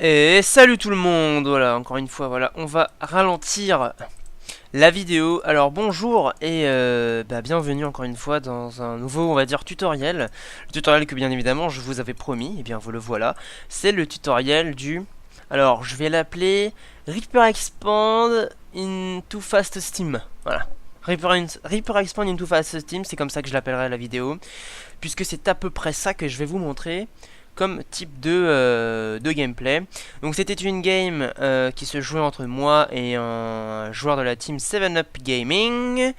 Et salut tout le monde, voilà, encore une fois, voilà, on va ralentir la vidéo. Alors bonjour et bienvenue encore une fois dans un nouveau, on va dire, tutoriel. Le tutoriel que bien évidemment je vous avais promis, et bien vous le voilà. C'est le tutoriel du... Alors je vais l'appeler Reaper Expand into Fast Steam. Voilà. Reaper Expand into Fast Steam, c'est comme ça que je l'appellerai la vidéo. Puisque c'est à peu près ça que je vais vous montrer comme type de gameplay. Donc c'était une game qui se jouait entre moi et un joueur de la team 7up Gaming.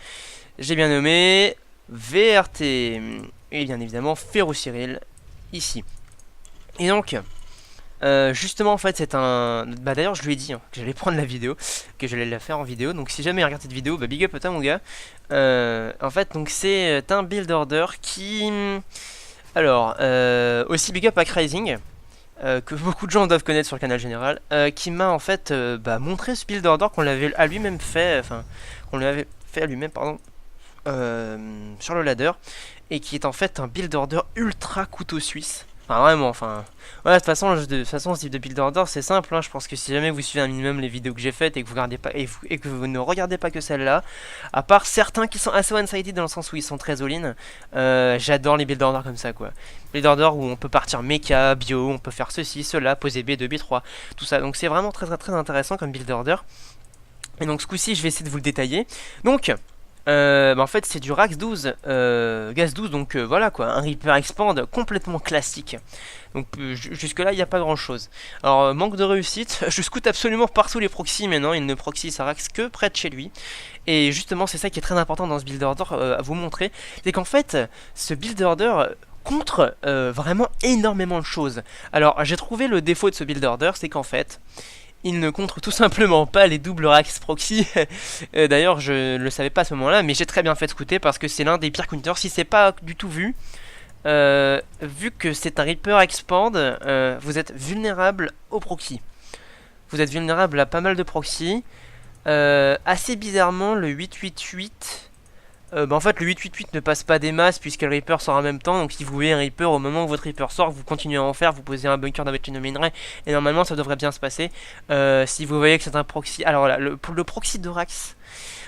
J'ai bien nommé VRT. Et bien évidemment Ferrocyril ici. Et donc... justement en fait c'est un... Bah d'ailleurs je lui ai dit que j'allais prendre la vidéo, que j'allais la faire en vidéo. Donc si jamais il regarde cette vidéo, bah big up à toi mon gars. En fait donc c'est un build order qui... Alors, aussi big up à Crazing, que beaucoup de gens doivent connaître sur le canal général, qui m'a en fait montré ce build order qu'on l'avait à lui-même fait, enfin, qu'on lui avait fait à lui-même, pardon, sur le ladder, et qui est en fait un build order ultra couteau suisse. Enfin, vraiment, enfin... Ouais, de toute façon, ce type de build order, c'est simple, hein. Je pense que si jamais vous suivez un minimum les vidéos que j'ai faites et que vous regardez pas et que vous ne regardez pas que celle-là, à part certains qui sont assez one-sided dans le sens où ils sont très all-in, j'adore les build orders comme ça, quoi. Build order où on peut partir mecha, bio, on peut faire ceci, cela, poser B2, B3, tout ça. Donc c'est vraiment très intéressant comme build order. Et donc ce coup-ci, je vais essayer de vous le détailler. Donc... en fait c'est du Rax 12, Gaz 12, donc voilà quoi, un Reaper Expand complètement classique. Donc jusque là il n'y a pas grand chose. Alors manque de réussite, je scoute absolument partout les proxys, mais non il ne proxy sa Rax que près de chez lui. Et justement c'est ça qui est très important dans ce build order à vous montrer, c'est qu'en fait ce build order contre vraiment énormément de choses. Alors j'ai trouvé le défaut de ce build order, c'est qu'en fait... il ne contre tout simplement pas les doubles Rax proxy. D'ailleurs, je ne le savais pas à ce moment-là, mais j'ai très bien fait de scouter parce que c'est l'un des pires counters. Si c'est pas du tout vu, vu que c'est un Reaper Expand, vous êtes vulnérable au proxy. Vous êtes vulnérable à pas mal de proxy. Assez bizarrement, le 888... en fait le 888 ne passe pas des masses puisque le Reaper sort en même temps. Donc si vous voyez un Reaper au moment où votre Reaper sort, vous continuez à en faire, vous posez un bunker dans votre chaîne de minerai et normalement ça devrait bien se passer. Si vous voyez que c'est un proxy, alors voilà, pour le proxy d'Orax,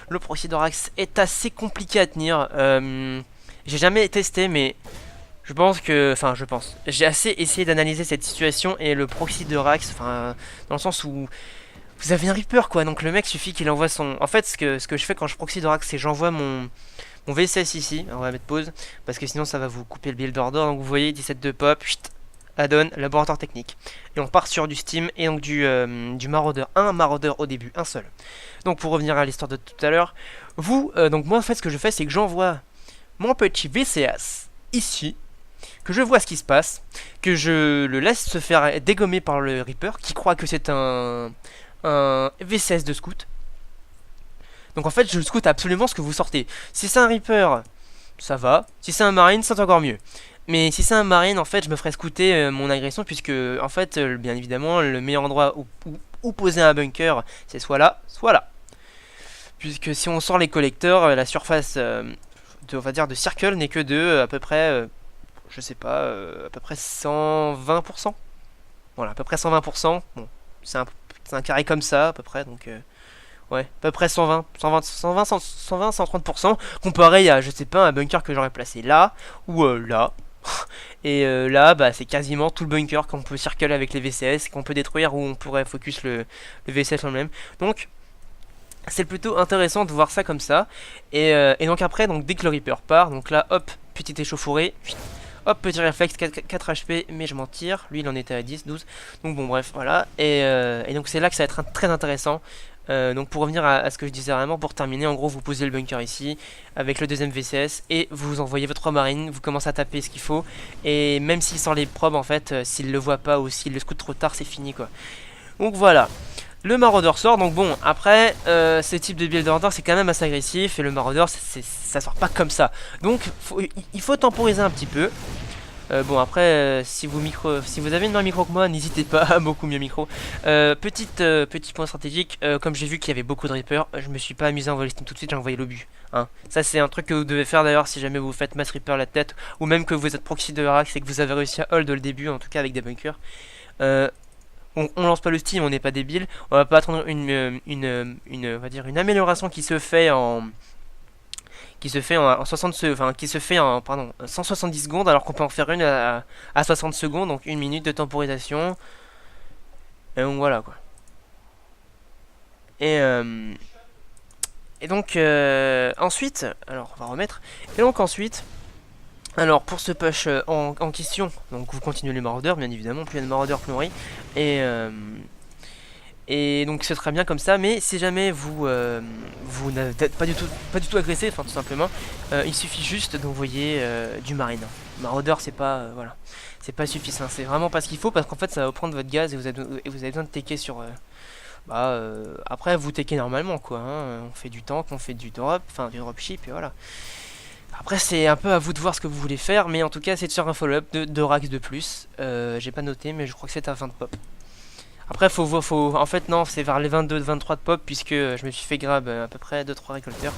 le proxy d'Orax est assez compliqué à tenir. J'ai jamais testé, mais je pense que, enfin j'ai assez essayé d'analyser cette situation et le proxy d'Orax, enfin dans le sens où vous avez un Reaper quoi, donc le mec suffit qu'il envoie son... En fait ce que je fais quand je proxy d'Orax, c'est j'envoie mon VSS ici, on va mettre pause, parce que sinon ça va vous couper le build order. Donc vous voyez 17 de pop, add-on, laboratoire technique. Et on part sur du Steam et donc du Marauder. Un Marauder au début, un seul. Donc pour revenir à l'histoire de tout à l'heure, donc moi en fait ce que je fais c'est que j'envoie mon petit VCS ici, que je vois ce qui se passe, que je le laisse se faire dégommer par le Reaper, qui croit que c'est un VCS de scout. Donc en fait je scoute absolument ce que vous sortez. Si c'est un Reaper, ça va. Si c'est un Marine, c'est encore mieux. Mais si c'est un Marine, en fait je me ferai scouter mon agression, puisque en fait bien évidemment le meilleur endroit où poser un bunker, c'est soit là, soit là. Puisque si on sort les collecteurs, la surface on va dire de circle n'est que de à peu près, je sais pas, à peu près 120%. Voilà, à peu près 120%. Bon, c'est un carré comme ça à peu près, donc... ouais, à peu près 130%, comparé à, je sais pas, un bunker que j'aurais placé là, ou là. Et là, bah, c'est quasiment tout le bunker qu'on peut circuler avec les VCS, qu'on peut détruire, ou on pourrait focus le VCS en même. Donc, c'est plutôt intéressant de voir ça comme ça. Et donc après, donc, dès que le Reaper part, donc là, hop, petite échauffourée. Hop, petit réflexe, 4 HP, mais je m'en tire. Lui, il en était à 10, 12. Donc bon, bref, voilà. Et donc c'est là que ça va être très intéressant. Donc pour revenir à ce que je disais vraiment, pour terminer, en gros, vous posez le bunker ici, avec le deuxième VCS, et vous envoyez votre marine, vous commencez à taper ce qu'il faut. Et même s'il sort les probes, en fait, s'il le voit pas ou s'il le scoute trop tard, c'est fini, quoi. Donc voilà. Le Marauder sort, donc bon, après, ce type de build order, c'est quand même assez agressif, et le Marauder, ça sort pas comme ça. Donc, il faut temporiser un petit peu. Bon, après, si vous avez une meilleure micro que moi, n'hésitez pas, beaucoup mieux micro. Petit point stratégique, comme j'ai vu qu'il y avait beaucoup de Reaper, je me suis pas amusé à envoyer Steam tout de suite, j'ai envoyé l'obus. Hein. Ça, c'est un truc que vous devez faire d'ailleurs si jamais vous faites mass Reaper la tête, ou même que vous êtes proxy de Rax et que vous avez réussi à hold le début, en tout cas avec des bunkers. on lance pas le Steam, on n'est pas débile. On va pas attendre on va dire une amélioration qui se fait en 60 enfin qui se fait en pardon 170 secondes alors qu'on peut en faire une à 60 secondes, donc une minute de temporisation. Et donc voilà quoi. Et donc ensuite, alors on va remettre. Et donc ensuite, alors pour ce push en question, donc vous continuez les maraudeurs bien évidemment, plus il y a de maraudeurs plus on rit. Et donc c'est très bien comme ça, mais si jamais vous n'avez peut-être pas du tout agressé, enfin tout simplement, il suffit juste d'envoyer du marine. Maraudeur c'est pas voilà, c'est pas suffisant, c'est vraiment pas ce qu'il faut parce qu'en fait ça va prendre votre gaz et vous avez besoin de tecker sur après vous teckez normalement quoi, hein. On fait du tank, on fait du drop, enfin du dropship et voilà. Après c'est un peu à vous de voir ce que vous voulez faire, mais en tout cas c'est de faire un follow-up de Rax de plus. J'ai pas noté mais je crois que c'est à 20 de pop. Après, en fait, non, c'est vers les 22-23 de pop, puisque je me suis fait grab à peu près 2-3 récolteurs.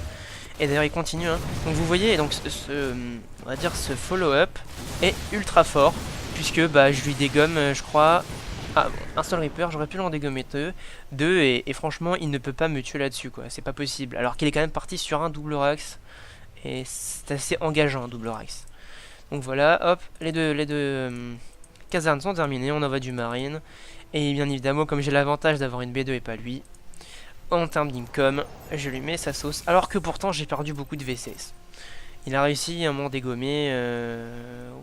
Et d'ailleurs, il continue. Hein. Donc, vous voyez, donc, on va dire ce follow-up est ultra fort, puisque bah, je lui dégomme, je crois. Ah, bon, un seul Reaper, j'aurais pu l'en dégommer deux et franchement, il ne peut pas me tuer là-dessus, quoi. C'est pas possible. Alors qu'il est quand même parti sur un double Rax, et c'est assez engageant, un double Rax. Donc voilà, hop, les deux casernes sont terminées, on envoie du marine. Et bien évidemment, comme j'ai l'avantage d'avoir une B2 et pas lui, en termes d'income, je lui mets sa sauce. Alors que pourtant, j'ai perdu beaucoup de VCS. Il a réussi à m'en dégommer.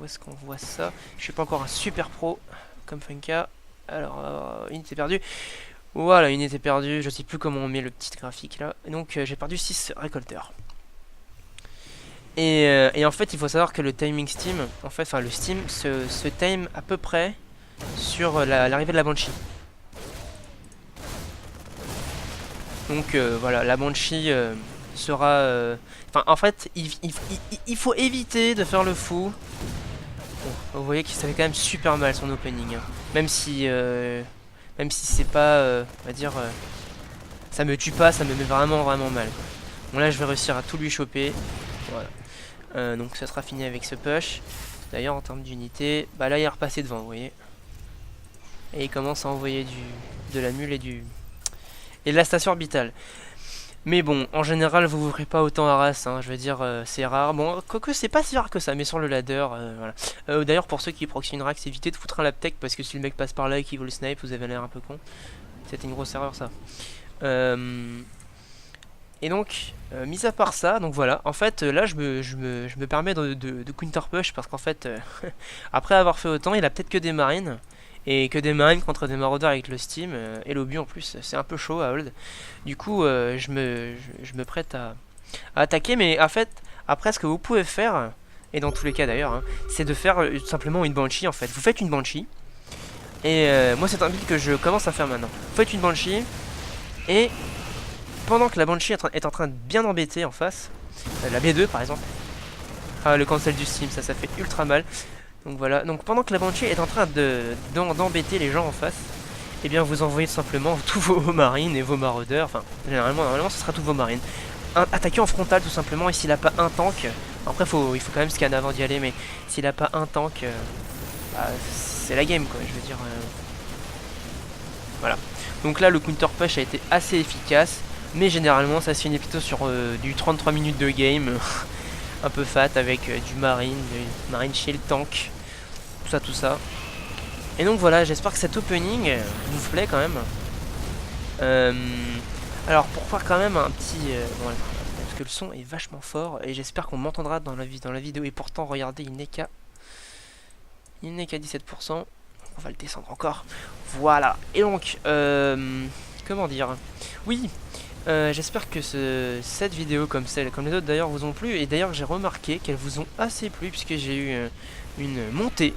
Où est-ce qu'on voit ça? Je suis pas encore un super pro comme Funka. Alors, unité perdue. Voilà, unité perdue. Je sais plus comment on met le petit graphique là. Et donc, j'ai perdu 6 récolteurs. Et en fait, il faut savoir que le timing Steam, en fait, enfin le Steam se time à peu près sur l'arrivée de la Banshee. Donc voilà, la Banshee sera... Enfin, en fait, il faut éviter de faire le fou. Bon, vous voyez que ça fait quand même super mal son opening. Hein. Même si c'est pas... on va dire... ça me tue pas, ça me met vraiment vraiment mal. Quoi. Bon là, je vais réussir à tout lui choper. Voilà. Donc ça sera fini avec ce push. D'ailleurs, en termes d'unité, bah là, il est repassé devant, vous voyez. Et il commence à envoyer de la mule et de la station orbitale. Mais bon, en général, vous vous ferez pas autant à race, hein, je veux dire, c'est rare. Bon, quoique c'est pas si rare que ça, mais sur le ladder, voilà. D'ailleurs, pour ceux qui proxy une rax, évitez de foutre un laptech, parce que si le mec passe par là et qu'il vous le snipe, vous avez l'air un peu con. C'était une grosse erreur, ça. Et donc, mis à part ça, donc voilà, en fait, là, je me permets de counter push, parce qu'en fait, après avoir fait autant, il a peut-être que des marines. Et que des marines contre des maraudeurs avec le Steam et l'obus en plus, c'est un peu chaud à hold. Du coup, je me prête à attaquer, mais en fait, après, ce que vous pouvez faire, et dans tous les cas d'ailleurs, hein, c'est de faire tout simplement une Banshee en fait. Vous faites une Banshee, et moi, c'est un build que je commence à faire maintenant. Vous faites une Banshee, et pendant que la Banshee est en train de bien embêter en face, la B2 par exemple, ah, le cancel du Steam, ça fait ultra mal. Donc voilà, donc pendant que la Banshee est en train d'embêter les gens en face, et bien vous envoyez tout simplement tous vos marines et vos maraudeurs, enfin normalement ce sera tous vos marines. Attaquer en frontal tout simplement, et s'il a pas un tank, après il faut quand même scanner avant d'y aller, mais s'il a pas un tank, bah, c'est la game quoi, je veux dire. Voilà. Donc là le counter push a été assez efficace, mais généralement ça se finit plutôt sur du 33 minutes de game. Un peu fat avec du marine shield tank, tout ça. Et donc voilà, j'espère que cet opening vous plaît quand même. Alors pour faire quand même un petit... voilà, parce que le son est vachement fort et j'espère qu'on m'entendra dans la vidéo. Et pourtant, regardez, il n'est qu'à 17%. Donc on va le descendre encore. Voilà. Et donc, comment dire? Oui. J'espère que cette vidéo, comme les autres d'ailleurs, vous ont plu. Et d'ailleurs, j'ai remarqué qu'elles vous ont assez plu, puisque j'ai eu une montée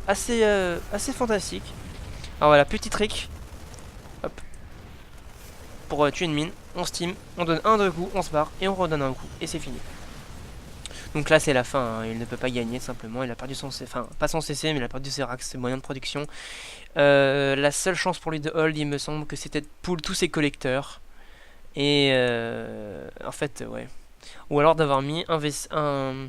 assez fantastique. Alors voilà, petit trick. Hop. Pour tuer une mine, on steam, on donne un deux coups, on se barre, et on redonne un coup, et c'est fini. Donc là, c'est la fin. Hein. Il ne peut pas gagner, simplement. Il a perdu son CC, enfin, pas son CC, mais il a perdu ses racks, ses moyens de production. La seule chance pour lui de hold, il me semble que c'était de pull tous ses collecteurs. Et en fait, ouais. Ou alors d'avoir mis un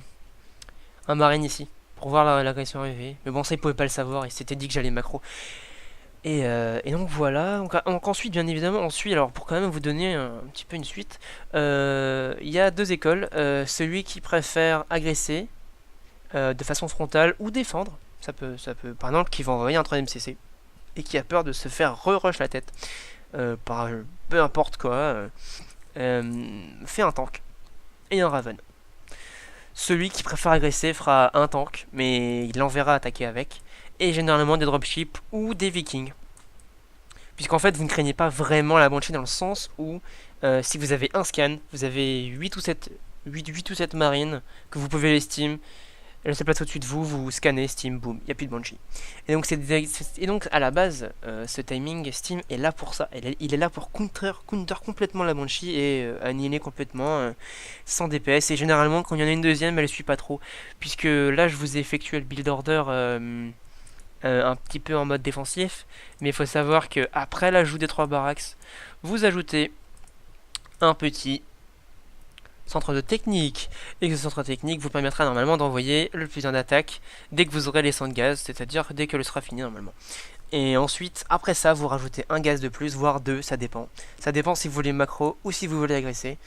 marine ici pour voir l'agression arriver. Mais bon, ça il pouvait pas le savoir, il s'était dit que j'allais macro. Et donc voilà, donc ensuite bien évidemment, ensuite, alors pour quand même vous donner un petit peu une suite, il y a deux écoles, celui qui préfère agresser de façon frontale ou défendre, ça peut par exemple qui va envoyer un 3ème CC, et qui a peur de se faire re-rush la tête, par peu importe quoi, fait un tank et un Raven. Celui qui préfère agresser fera un tank, mais il l'enverra attaquer avec, et généralement des dropships ou des vikings. Puisqu'en fait, vous ne craignez pas vraiment la banshee dans le sens où, si vous avez un scan, vous avez 8 ou 7 marines, que vous pouvez les steam, elle se place au-dessus de vous, vous scannez, steam, boum, il n'y a plus de banshee. Et donc à la base, ce timing, Steam est là pour ça. Il est là pour counter complètement la banshee et annihiler complètement sans DPS. Et généralement, quand il y en a une deuxième, elle ne suit pas trop. Puisque là, je vous ai effectué le build order un petit peu en mode défensif. Mais il faut savoir que après l'ajout des 3 barracks, vous ajoutez un petit centre de technique, et que ce centre technique vous permettra normalement d'envoyer le plus d'attaques dès que vous aurez les 100 de gaz, c'est-à-dire dès que le sera fini normalement. Et ensuite, après ça, vous rajoutez un gaz de plus, voire deux, ça dépend. Ça dépend si vous voulez macro ou si vous voulez agresser.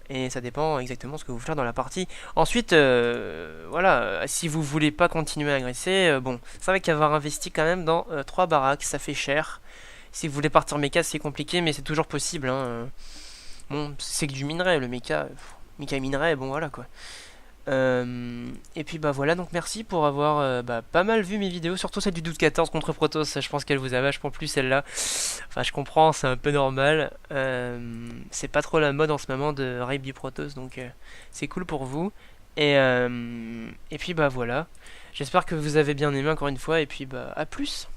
Et ça dépend exactement ce que vous voulez faire dans la partie. Ensuite, voilà, si vous voulez pas continuer à agresser, bon, c'est vrai qu'avoir investi quand même dans 3 baraques, ça fait cher. Si vous voulez partir méca, c'est compliqué, mais c'est toujours possible. Hein. Bon, c'est que du minerai, le méca, méca minerai, bon voilà quoi. Et puis bah voilà, donc merci pour avoir pas mal vu mes vidéos, surtout celle du 12-14 contre Protoss, je pense qu'elle vous a vachement plu celle-là. Enfin je comprends, c'est un peu normal. C'est pas trop la mode en ce moment de raid du Protoss, donc c'est cool pour vous. Et puis bah voilà, j'espère que vous avez bien aimé encore une fois, et puis bah à plus.